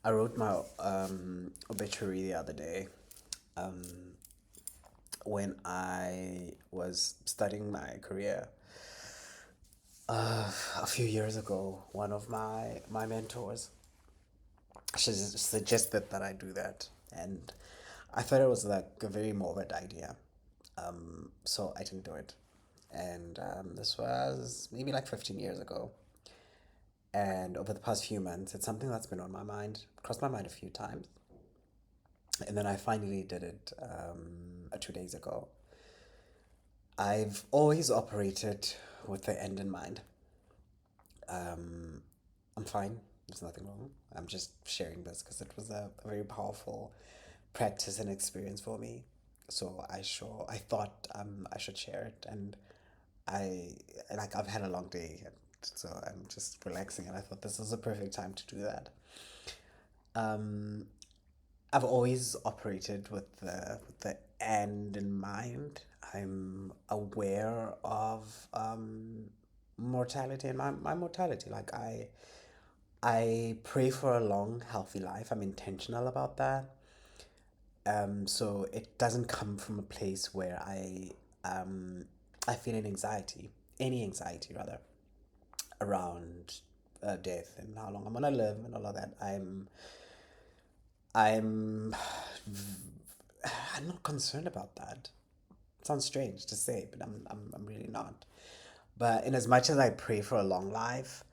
I wrote my obituary the other day um, when I was studying my career. A few years ago, one of my mentors suggested that I do that, and I thought it was like a very morbid idea. So I didn't do it, and this was maybe like 15 years ago. And over the past few months, it's something that's been on my mind, crossed my mind a few times. And then I finally did it 2 days ago. I've always operated with the end in mind. Um, I'm fine. There's nothing wrong. I'm just sharing this because it was a very powerful practice and experience for me. So I thought I should share it, and I like I've had a long day, and so I'm just relaxing, and I thought this is a perfect time to do that. Um, I've always operated with the end in mind. I'm aware of mortality and my mortality. Like I pray for a long, healthy life. I'm intentional about that. So it doesn't come from a place where I feel any anxiety rather, around death and how long I'm gonna live and all of that. I'm I'm not concerned about that. It sounds strange to say, but I'm really not. But in as much as I pray for a long life,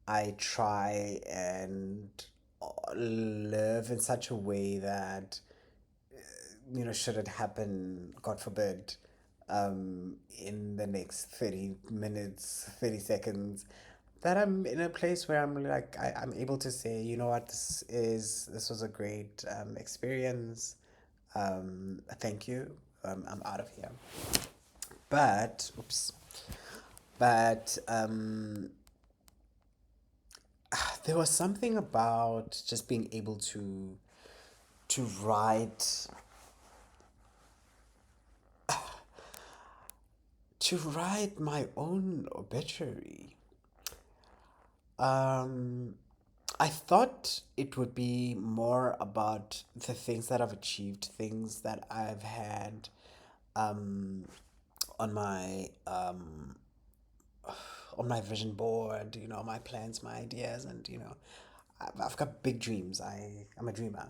I try and live in such a way that, should it happen, God forbid, in the next 30 minutes, 30 seconds, that I'm in a place where I'm like, I'm able to say, you know what, this was a great experience. Thank you. I'm out of here. But, oops. But there was something about just being able to write to write my own obituary. Um, I thought it would be more about the things that I've achieved, things that I've had um, on my vision board, my plans, my ideas, and I've got big dreams. I'm a dreamer.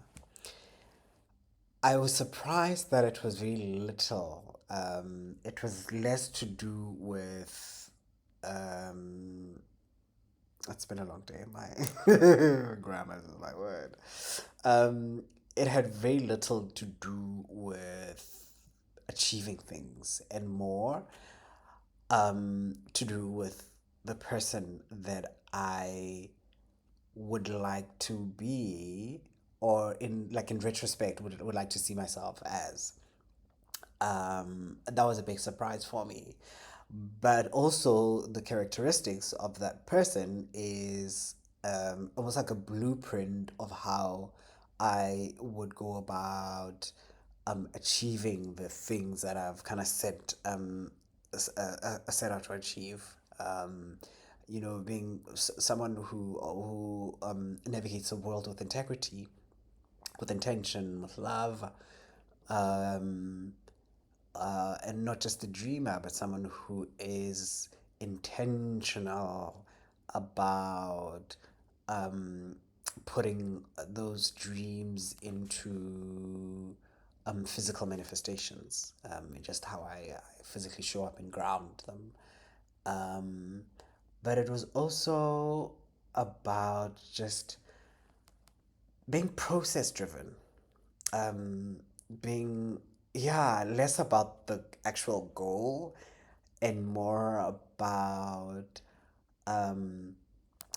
I was surprised that it was very little. It was less to do with. Um, it's been a long day. My grammar is my word. Um, it had very little to do with achieving things and more to do with the person that I would like to be, or in retrospect would like to see myself as. That was a big surprise for me. But also the characteristics of that person is almost like a blueprint of how I would go about achieving the things that I've kind of set out to achieve. Being someone who navigates the world with integrity, with intention, with love, um, and not just a dreamer, but someone who is intentional about um, putting those dreams into physical manifestations, and just how I physically show up and ground them. Um, but it was also about just being process driven, um, being, yeah, less about the actual goal and more about um,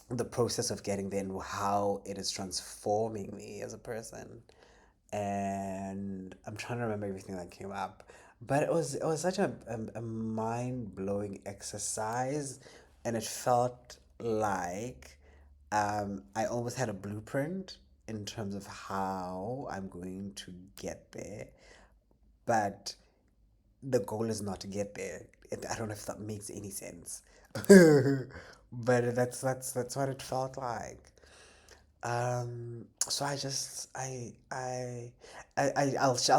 the process of getting there and how it is transforming me as a person. And I'm trying to remember everything that came up, but it was such a mind blowing exercise, and it felt like I almost had a blueprint in terms of how I'm going to get there, but the goal is not to get there. I don't know if that makes any sense, but that's what it felt like. So I just I'll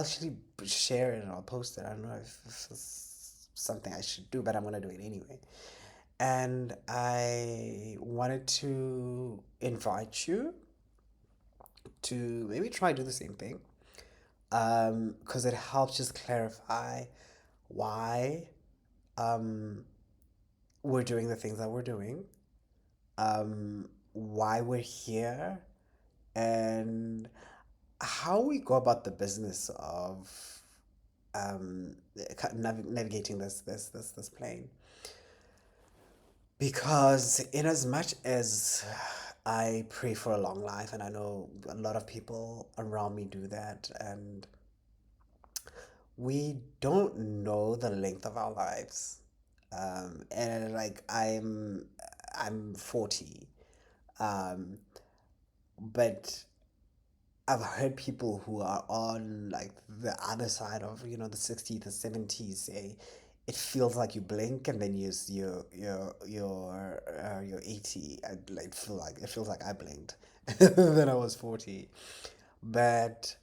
actually share it and I'll post it. I don't know if it's something I should do, but I'm gonna do it anyway. And I wanted to invite you to maybe try to do the same thing. Because it helps just clarify why we're doing the things that we're doing, why we're here, and how we go about the business of navigating this plane. Because in as much as I pray for a long life, and I know a lot of people around me do that, and we don't know the length of our lives. And like I'm 40, um, but I've heard people who are on like the other side of, the 60s, the 70s say it feels like you blink and then you're 80. I like feel like it feels like I blinked then I was 40. But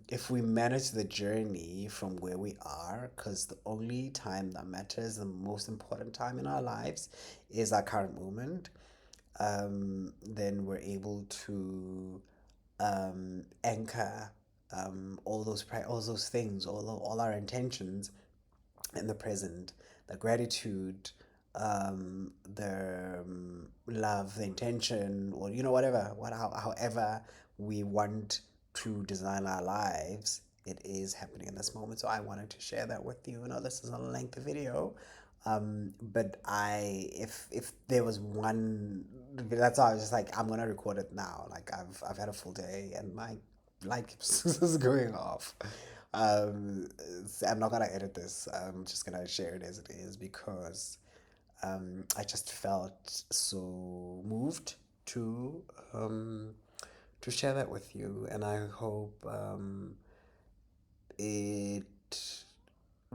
if we manage the journey from where we are, because the only time that matters, the most important time in our lives, is our current moment, then we're able to anchor all those things, all our intentions in the present, the gratitude, the love, the intention, or whatever, however we want to design our lives, it is happening in this moment. So I wanted to share that with you. This is a lengthy video, but if there was one, that's why I was just like, I'm gonna record it now. Like I've had a full day and my light keeps is going off. I'm not gonna edit this. I'm just gonna share it as it is because I just felt so moved to um, to share that with you, and I hope it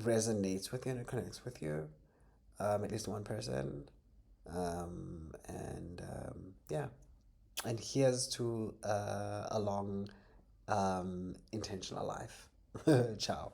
resonates with you and it connects with you, at least one person. And yeah, and here's to a long, intentional life. Ciao.